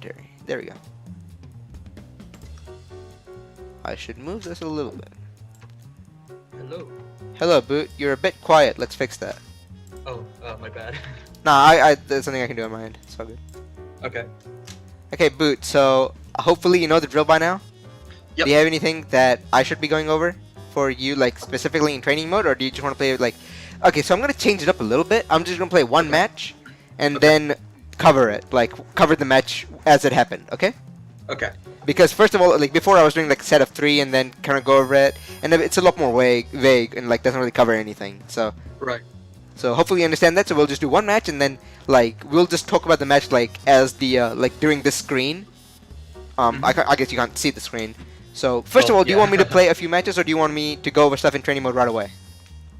inventory. There we go. I should move this a little bit. Hello. Hello, Boot. You're a bit quiet. Let's fix that. Oh, my bad. Nah, there's something I can do on my end. It's all good. Okay. Okay, Boot. So hopefully you know the drill by now. Yep. Do you have anything that I should be going over for you, like specifically in training mode, or do you just want to play it like? Okay, so I'm gonna change it up a little bit. I'm just gonna play one match, and then cover it, like cover the match as it happened. Okay? Okay. Because first of all, like before, I was doing like a set of 3 and then kind of go over it, and it's a lot more vague and like doesn't really cover anything. So. Right. So hopefully you understand that. So we'll just do one match, and then like we'll just talk about the match like as the like during this screen. I guess you can't see the screen. So first of all, do you want me to play a few matches, or do you want me to go over stuff in training mode right away?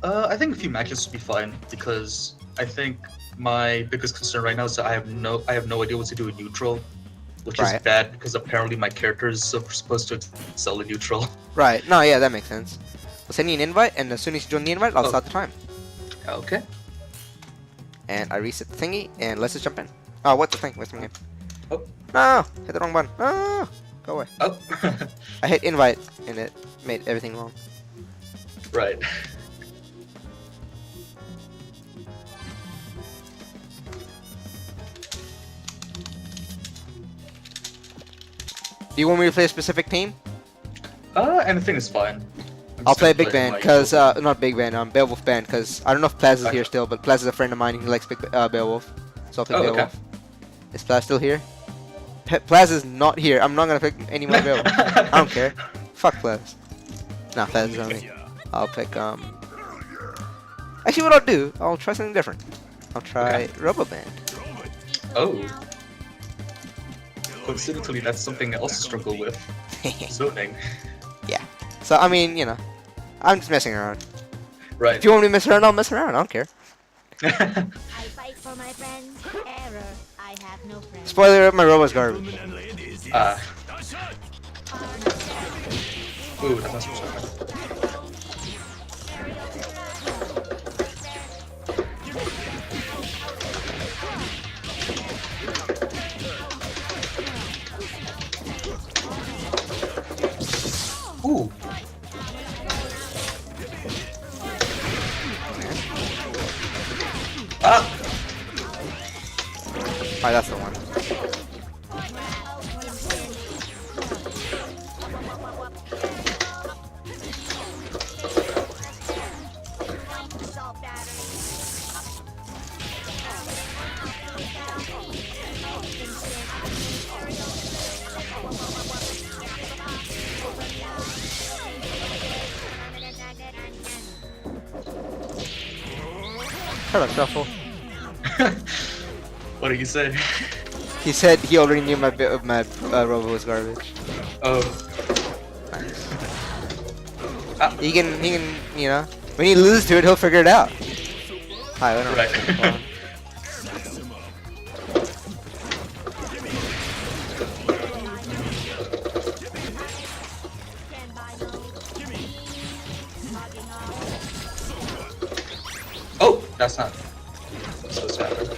I think a few matches would be fine because I think my biggest concern right now is that I have no idea what to do in neutral, which is bad because apparently my character is supposed to excel in neutral. Right. No, yeah, that makes sense. We'll send you an invite, and as soon as you join the invite, I'll start the time. Okay. And I reset the thingy, and let's just jump in. Oh, what's the thing? What's the game? Oh. No! Hit the wrong button. No! Go away. Oh. I hit invite, and it made everything wrong. Right. Do you want me to play a specific team? Anything is fine. I'll play Big Band, cause not Big Band, Beowulf Band, cause I don't know if Plaz is here still, but Plaz is a friend of mine. He likes Beowulf, so I'll pick Beowulf. Is Plaz still here? Plaz is not here. I'm not gonna pick any more Beowulf. I don't care. Fuck Plaz. Nah, Plaz is on me. I'll pick Actually, what I'll do, I'll try something different. I'll try Roboband. Oh. Coincidentally, that's something I also struggle with. Zoning. Yeah. So I mean, you know, I'm just messing around. Right. If you want me to mess around, I'll mess around. I don't care. I fight for my friends. Error. I have no friends. Spoiler alert, my Robo's garbage. Ooh, that must be something. Ooh. Ah! Alright, that's the one. Shut up, Shuffle. What did you say? He said he already knew my Robo was garbage. Oh. Nice. Ah. He can, you know, when he loses to it, he'll figure it out. Hi, I don't know. Right. Oh, that's not supposed to happen.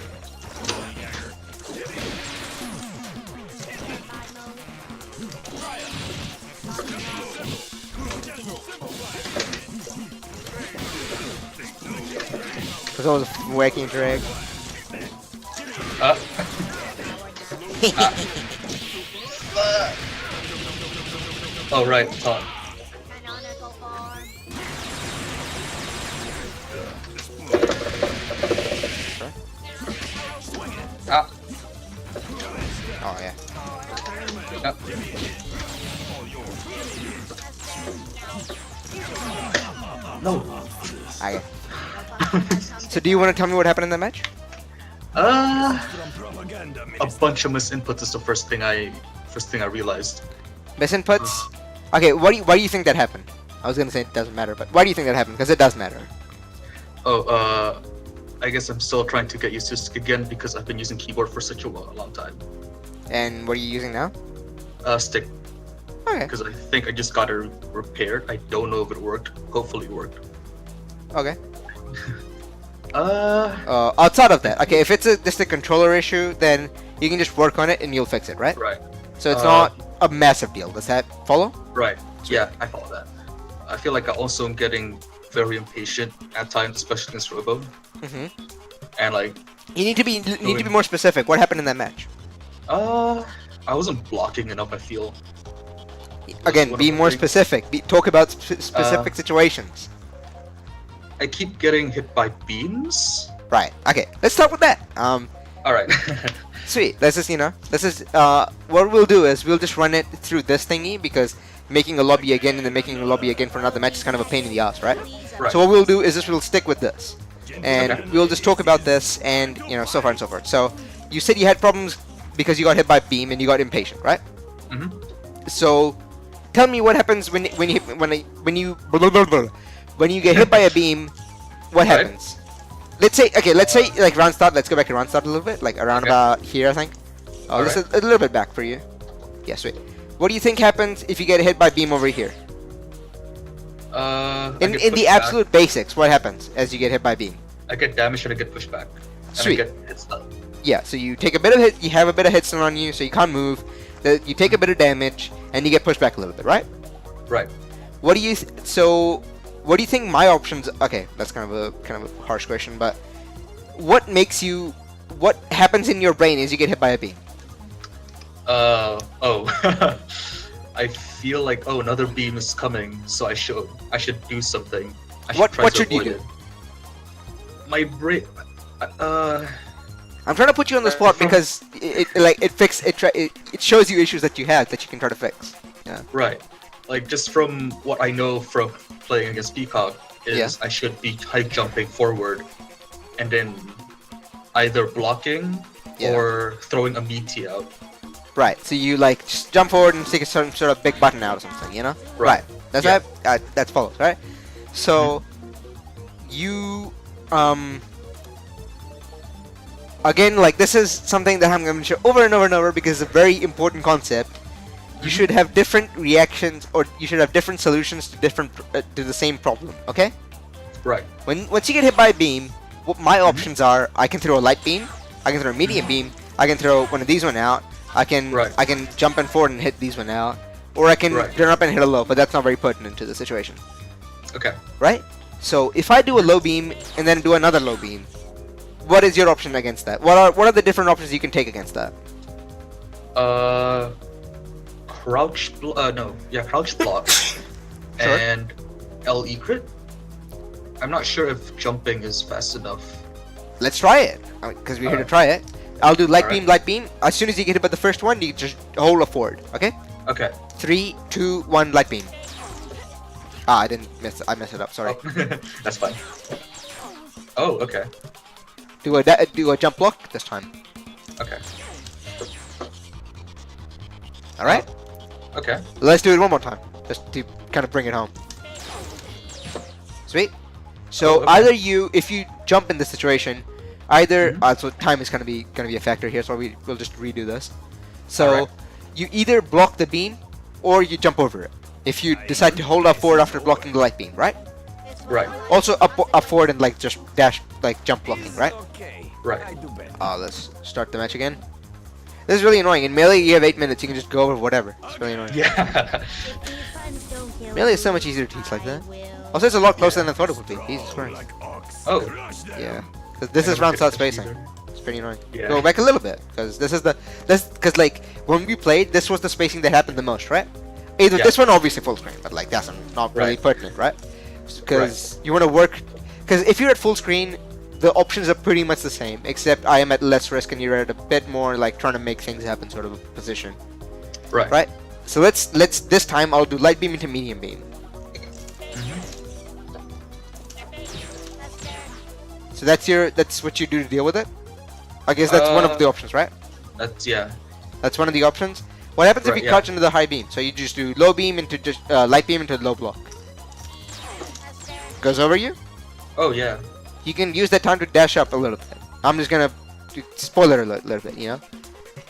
Because I was whacking drag. Oh, right, top. Ah. Oh, yeah. No. Okay. So do you want to tell me what happened in that match? A bunch of misinputs is the first thing I realized. Misinputs? Okay, why do you think that happened? I was gonna say it doesn't matter, but why do you think that happened? Because it does matter. Oh, I guess I'm still trying to get used to stick again because I've been using keyboard for such a long time. And what are you using now? Stick. Okay. Because I think I just got it repaired. I don't know if it worked. Hopefully it worked. Okay. Outside of that, okay, if it's just a controller issue, then you can just work on it and you'll fix it, right? Right. So it's not a massive deal. Does that follow? Right. Yeah, I follow that. I feel like I also am getting very impatient at times, especially against Robo. And like, you need to be more specific. What happened in that match? I wasn't blocking enough, I feel. Again, be more specific. Talk about specific situations. I keep getting hit by beams. Right. Okay. Let's start with that. All right. Sweet. This is what we'll do is we'll just run it through this thingy because making a lobby again and then making a lobby again for another match is kind of a pain in the ass, right? Right. So what we'll do is just we'll stick with this, and we'll just talk about this and so far and so forth. So you said you had problems because you got hit by beam and you got impatient, right? So tell me what happens when you get hit by a beam. What happens? Let's say like round start. Let's go back to round start a little bit, like around about here, I think. Oh, this is a little bit back for you. Yeah, sweet. What do you think happens if you get hit by beam over here? In the absolute basics, what happens as you get hit by beam? I get damaged and I get pushed back. Sweet. And I get hit stun. Yeah, so you take a bit of hit. You have a bit of hit stun on you, so you can't move. You take a bit of damage and you get pushed back a little bit, right? Right. What do you think my options? Okay, that's kind of a harsh question, but what happens in your brain as you get hit by a beam? I feel like another beam is coming, so I should do something. What should you do? My brain. I'm trying to put you on the spot because it shows you issues that you have that you can try to fix. Yeah. Right. Like just from what I know from playing against Peacock is I should be high jumping forward, and then either blocking or throwing a meaty out. Right. So you just jump forward and take some sort of big button out or something, you know? Right. That's that follows, right? So you again, this is something that I'm going to show over and over and over because it's a very important concept. You should have different reactions, or you should have different solutions to the same problem. Okay? Right. Once you get hit by a beam, what my options are: I can throw a light beam, I can throw a medium beam, I can throw one of these one out, I can jump in forward and hit these one out, or I can turn up and hit a low. But that's not very pertinent to the situation. Okay. Right? So if I do a low beam and then do another low beam, what is your option against that? What are the different options you can take against that? Crouch block and LE crit. I'm not sure if jumping is fast enough. Let's try it because we're here to try it. I'll do light beam. As soon as you get hit by the first one, you just hold a forward. Okay? Okay. 3, 2, 1, light beam. I messed it up. Sorry. Oh, that's fine. Oh, okay. Do a jump block this time. Okay. All right. Okay. Let's do it one more time, just to kind of bring it home. Sweet. So either if you jump in this situation, so time is gonna be a factor here. So we'll just redo this. So you either block the beam or you jump over it. If you decide to hold up forward after blocking the light beam, right? Right. Also up forward and just dash jump blocking, right? Right. Let's start the match again. This is really annoying. In Melee, you have 8 minutes. You can just go over whatever. It's really annoying. Yeah. Melee is so much easier to teach like that. Also, it's a lot closer than I thought it would be. Jesus Christ. Oh. Yeah. This is round start spacing. It's pretty annoying. Yeah. Go back a little bit, because when we played, this was the spacing that happened the most, right? Either this one, obviously full screen, but that's not really pertinent, right? Because you want to work. Because if you're at full screen, the options are pretty much the same, except I am at less risk and you're at a bit more trying to make things happen sort of a position. Right. Right? So let's this time I'll do light beam into medium beam. So that's what you do to deal with it? I guess that's one of the options, right? That's one of the options. What happens if you crouch into the high beam? So you just do low beam into light beam into low block. Goes over you? Oh yeah. You can use that time to dash up a little bit. I'm just gonna spoiler alert a little bit, you know?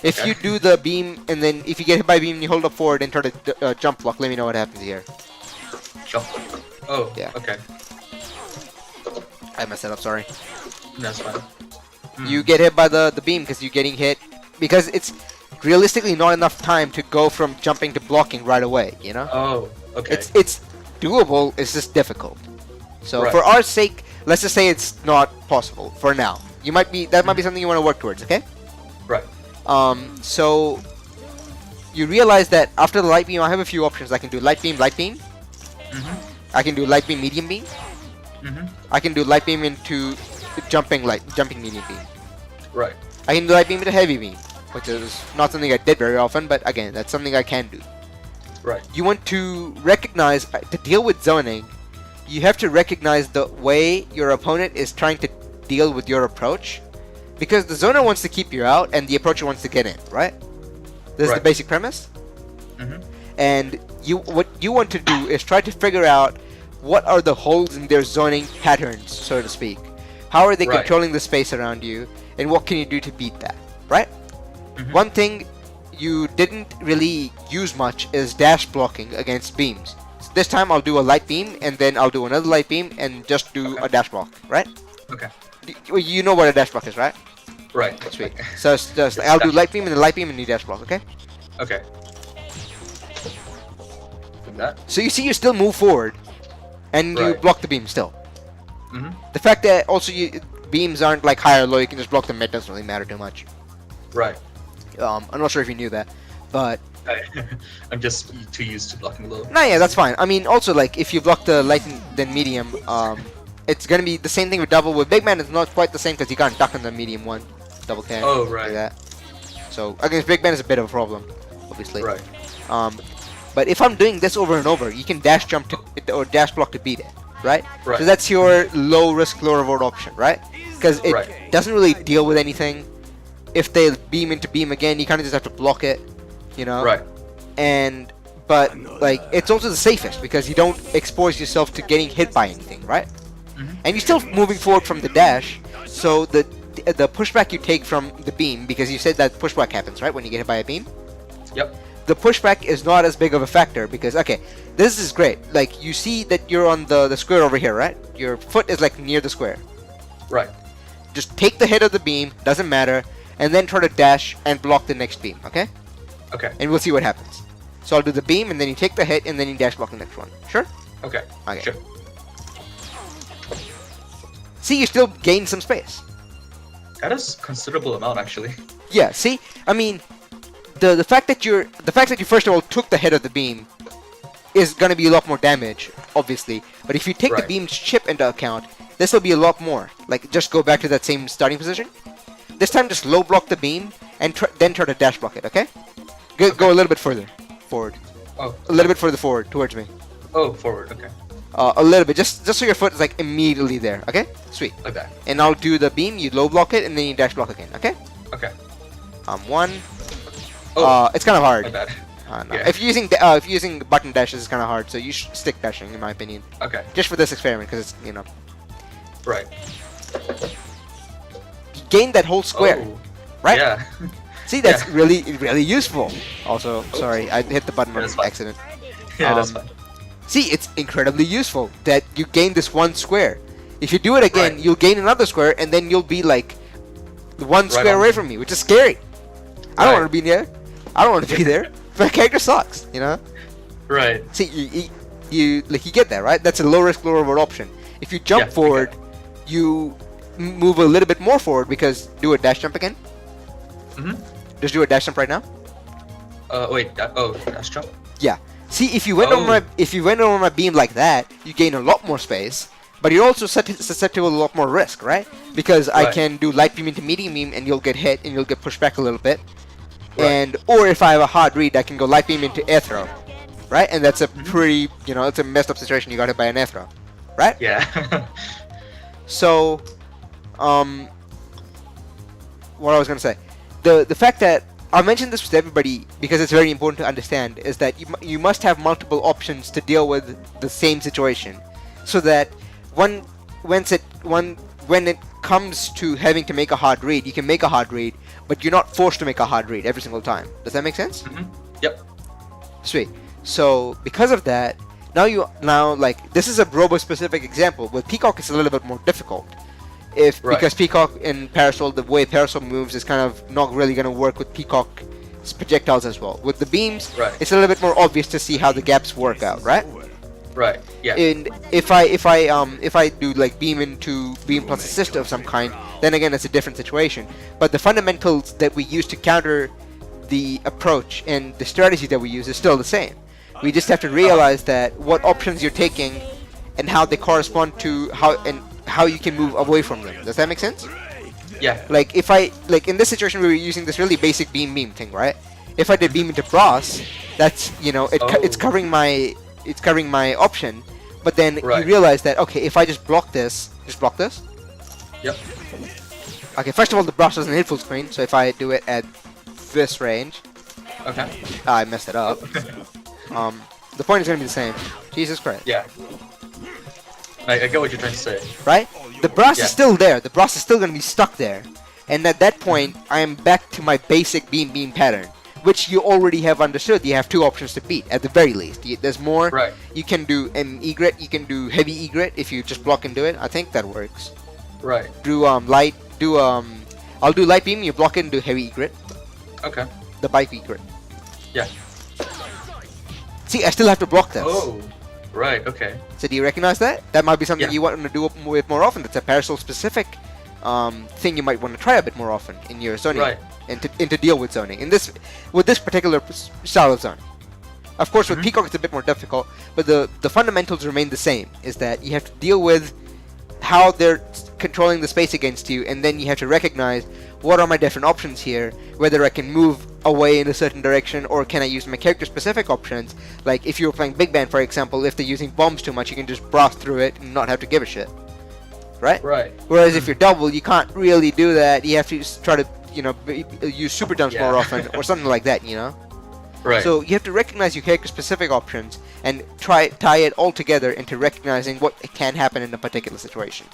If you do the beam, and then if you get hit by beam and you hold up forward and try to jump block, let me know what happens here. Jump. Oh, yeah. Okay. I messed that up, sorry. That's fine. You get hit by the beam because you're getting hit because it's realistically not enough time to go from jumping to blocking right away. You know. Oh, okay. It's doable. It's just difficult. So Right. for our sake, let's just say it's not possible for now. That might be something you want to work towards. Okay. Right. So you realize that after the light beam, I have a few options. I can do light beam. I can do light beam, medium beam. I can do light beam into jumping medium beam. Right. I can do light beam into heavy beam, which is not something I did very often, but again, that's something I can do. Right. You want to recognize, to deal with zoning, you have to recognize the way your opponent is trying to deal with your approach, because the zoner wants to keep you out and the approacher wants to get in, right? This is the basic premise. And what you want to do is try to figure out what are the holes in their zoning patterns, so to speak. How are they controlling the space around you, and what can you do to beat that, right? One thing you didn't really use much is dash blocking against beams. So this time I'll do a light beam, and then I'll do another light beam, and just do a dash block, right? Okay. You know what a dash block is, right? Right. Sweet. So it's just, I'll do light beam and then light beam and you dash block, okay? Okay. Like that. So you see you still move forward, and you block the beam still. The fact that also beams aren't like high or low, you can just block them, it doesn't really matter too much. Right. I'm not sure if you knew that, but... I'm just too used to blocking low. No, yeah, that's fine. I mean, also, like, if you block the light and then medium, it's gonna be the same thing with double. With big man, it's not quite the same because you can't duck on the medium one. Double can. Oh, right. Like that. So, against big man is a bit of a problem, obviously. Right. But if I'm doing this over and over, you can dash jump to, or dash block to beat it, right? Right. So that's your low risk, low reward option, right? Because it doesn't really deal with anything. If they beam into beam again, you kind of just have to block it, you know? Right. But like, it's also the safest because you don't expose yourself to getting hit by anything, right? And you're still moving forward from the dash, so the pushback you take from the beam, because you said that pushback happens, right, when you get hit by a beam? Yep. The pushback is not as big of a factor because, okay, this is great. Like, you see that you're on the square over here, right? Your foot is like near the square. Right. Just take the hit of the beam, doesn't matter, and then try to dash and block the next beam, okay? Okay. And we'll see what happens. So I'll do the beam, and then you take the hit, and then you dash block the next one. Sure? Okay. Okay. Sure. See, you still gain some space. That is considerable amount, actually. Yeah, see? I mean, the fact that you first of all took the hit of the beam is gonna be a lot more damage, obviously. But if you take the beam's chip into account, this will be a lot more. Like, just go back to that same starting position. This time, just low block the beam, and then try to dash block it, okay? Go a little bit further forward. Oh. A little bit further forward, towards me. Oh, forward, okay. A little bit, just so your foot is like immediately there, okay? Sweet. Like that. And I'll do the beam, you low block it, and then you dash block again, okay? Okay. One. Oh, it's kind of hard. my bad. No. Yeah. If you're using button dashes, it's kind of hard, so you should stick dashing, in my opinion. Okay. Just for this experiment, because it's, you know. Right. You gain that whole square, Oh. right? Yeah. See, that's really useful. Also, sorry, I hit the button on That's fine. accident. Yeah, that's fine. See, it's incredibly useful that you gain this one square. If you do it again, Right. you'll gain another square, and then you'll be like one square on. away from me, which is scary. I don't Right. want to be there. I don't want to be there. My character sucks, you know. Right. See, you get that, right? That's a low risk, low reward option. If you jump forward, you move a little bit more forward because do a dash jump again. Just do a dash jump right now. Wait. Dash jump. Yeah. See, if you went over my beam like that, you gain a lot more space, but you're also susceptible to a lot more risk, right? Because I can do light beam into medium beam, and you'll get hit, and you'll get pushed back a little bit. Or if I have a hard read, I can go light beam into air throw, right? And that's a pretty, it's a messed up situation. You got hit by an air throw, right? Yeah. So, what I was gonna say, the fact that I mentioned this to everybody because it's very important to understand is that you must have multiple options to deal with the same situation, so that when it comes to having to make a hard read, you can make a hard read, but you're not forced to make a hard read every single time. Does that make sense? Yep. Sweet. So because of that, now like this is a robo specific example. With Peacock, it's a little bit more difficult. Because Peacock and Parasol, the way Parasol moves is kind of not really going to work with Peacock's projectiles as well. With the beams, it's a little bit more obvious to see how the gaps work out, right? Right. Yeah. And if I do like beam into beam plus assist of some kind, then again it's a different situation. But the fundamentals that we use to counter the approach and the strategy that we use is still the same. We just have to realize that what options you're taking and how they correspond to how you can move away from them. Does that make sense? Yeah. Like if in this situation we were using this really basic beam thing, right? If I did beam into brass, that's it's covering my option, but then you realize that okay, if I just block this. Yep. Okay, first of all, the brass doesn't hit full screen, so if I do it at this range, I messed it up. The point is gonna be the same. Jesus Christ. Yeah. I get what you're trying to say. Right? The brass is still there. The brass is still gonna be stuck there, and at that point, I am back to my basic beam pattern, which you already have understood. You have two options to beat at the very least. There's more. Right. You can do an egret. You can do heavy egret if you just block into it. I think that works. Right. Do light. I'll do light beam. You block it and do heavy egret. Okay. The bike egret. Yeah. See, I still have to block this. Oh. Right. Okay. So do you recognize that? That might be something you want to do with more often. That's a Parasol specific thing you might want to try a bit more often in your zoning. Right. And to deal with zoning with this particular style of zoning. Of course, with Peacock it's a bit more difficult, but the fundamentals remain the same. Is that you have to deal with how they're controlling the space against you, and then you have to recognize what are my different options here. Whether I can move away in a certain direction, or can I use my character-specific options? Like if you're playing Big Band, for example, if they're using bombs too much, you can just blast through it and not have to give a shit. Right? Right. Whereas if you're double, you can't really do that. You have to try to use super jumps more often or something like that, Right. So you have to recognize your character-specific options and tie it all together into recognizing what can happen in a particular situation.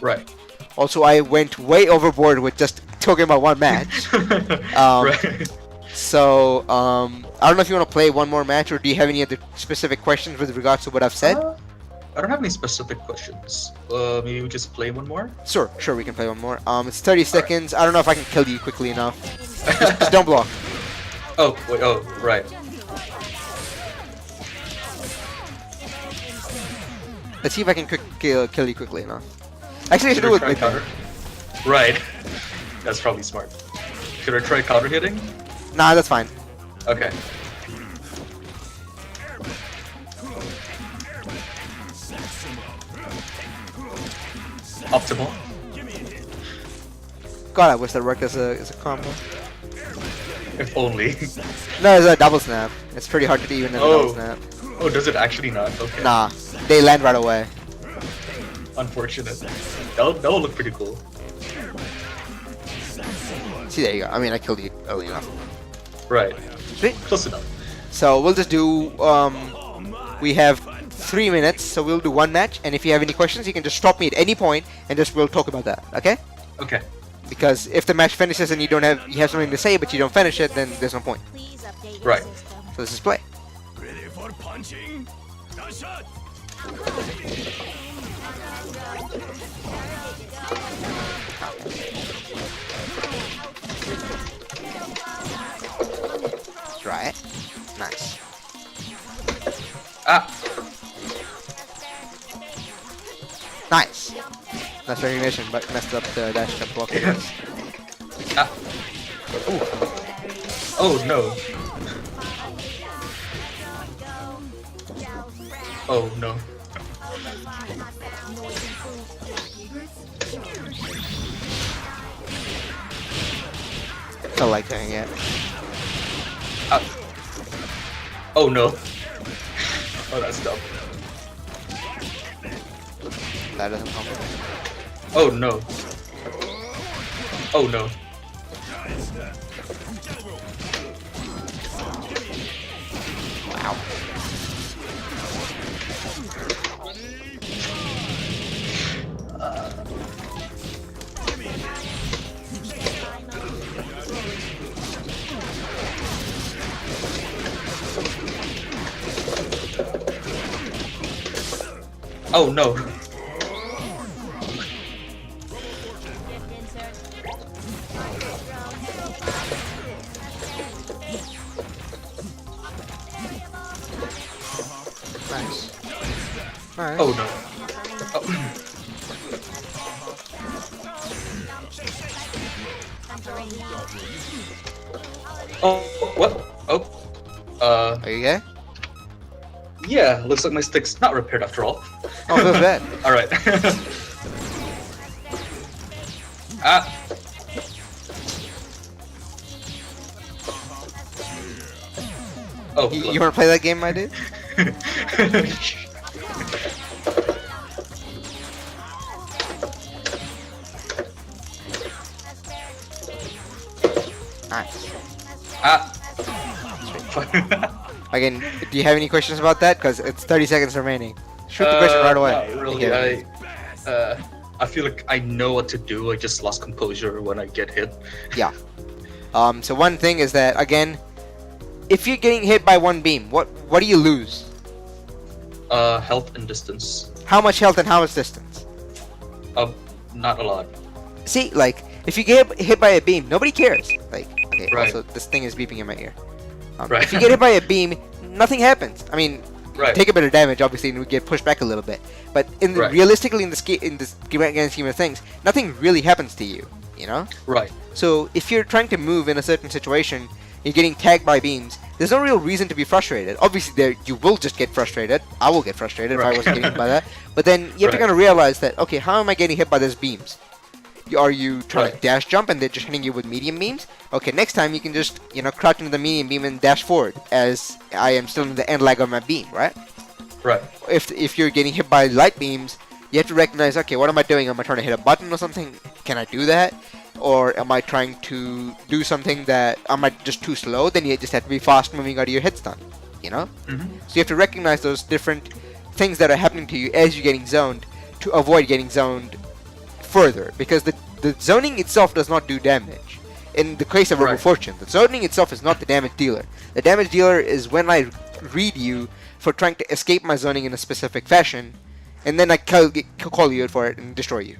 Right. Also, I went way overboard with just talking about one match. Right. So, I don't know if you want to play one more match, or do you have any other specific questions with regards to what I've said? I don't have any specific questions. Maybe we just play one more? Sure, we can play one more. It's 30 seconds. I don't know if I can kill you quickly enough. just don't block. Oh, wait, right. Let's see if I can kill you quickly enough. Actually, I should do it with counter. Right. That's probably smart. Should I try counter hitting? Nah, that's fine. Okay. Optimal. God, I wish that worked as a combo. If only. No, it's a double snap. It's pretty hard to do even in a double snap. Oh, does it actually not? Okay. Nah, they land right away. Unfortunate. That will look pretty cool. See, there you go. I mean, I killed you early enough. Right. Sweet. Close enough. So we'll just do. We have 3 minutes, so we'll do one match. And if you have any questions, you can just stop me at any point, and we'll talk about that. Okay? Okay. Because if the match finishes and you have something to say, but you don't finish it, then there's no point. Right. So let's just play. Ready for punching? Shot. Try it. Nice. Ah. Nice. Nice recognition, but messed up the dash jump block. Ah. Ooh. Oh no. Oh no. Felt like doing it. Oh no. Oh, that's dumb. That doesn't come. Oh no. Oh no. Wow. Oh no. Nice. Nice. Oh no. Oh. Oh, what? Oh. Are you okay? Yeah, looks like my stick's not repaired after all. Oh, feels bad. Alright. Ah. Oh, You wanna play that game, my dude? Nice. Ah. Again, do you have any questions about that? Because it's 30 seconds remaining. Shoot the question right away. Not really. Okay. I feel like I know what to do. I just lost composure when I get hit. Yeah. So one thing is that, again, if you're getting hit by one beam, what do you lose? Health and distance. How much health and how much distance? Not a lot. See, like, if you get hit by a beam, nobody cares. Like, okay, Right. also, this thing is beeping in my ear. Right. If you get hit by a beam, nothing happens. I mean, Right. take a bit of damage, obviously, and we get pushed back a little bit. But Right. realistically, in this grand scheme of things, nothing really happens to you. You know. Right. So if you're trying to move in a certain situation, you're getting tagged by beams. There's no real reason to be frustrated. Obviously, you will just get frustrated. I will get frustrated if I wasn't getting hit by that. But then you have to Right. kind of realize that, okay, how am I getting hit by these beams? Are you trying to Right. dash jump and they're just hitting you with medium beams? Okay, next time you can just, crouch into the medium beam and dash forward, as I am still in the end leg of my beam, right? Right. If you're getting hit by light beams, you have to recognize, okay, what am I doing? Am I trying to hit a button or something? Can I do that? Or am I trying to do something that am I just too slow? Then you just have to be fast moving out of your head stun, Mm-hmm. So you have to recognize those different things that are happening to you as you're getting zoned to avoid getting zoned further, because the zoning itself does not do damage. In the case of Right. Fortune, the zoning itself is not the damage dealer. The damage dealer is when I read you for trying to escape my zoning in a specific fashion, and then I call you for it and destroy you.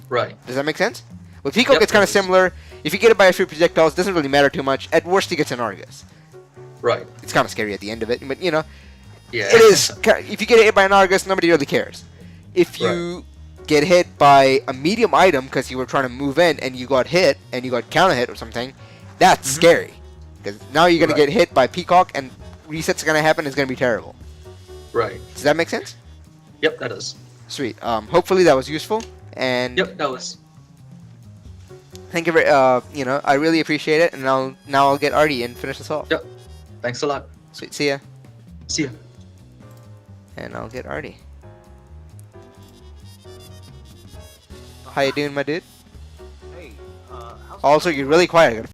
Right. Does that make sense? With Peacock, Yep, it's kind it of does. similar. If you get it by a few projectiles, it doesn't really matter too much. At worst, he gets an Argus. Right. It's kind of scary at the end of it, but Yeah. it is. If you get hit by an Argus, nobody really cares. If you get hit by a medium item because you were trying to move in and you got hit and you got counter hit or something, that's scary. Because now you're going to get hit by Peacock and resets are going to happen. It's going to be terrible. Right. Does that make sense? Yep, that does. Sweet. Hopefully that was useful. And Yep, that was. thank you very. I really appreciate it. And I'll get Artie and finish this off. Yep. Thanks a lot. Sweet. See ya. See ya. And I'll get Artie. How you doing, my dude? Hey, Also, you're really quiet. I gotta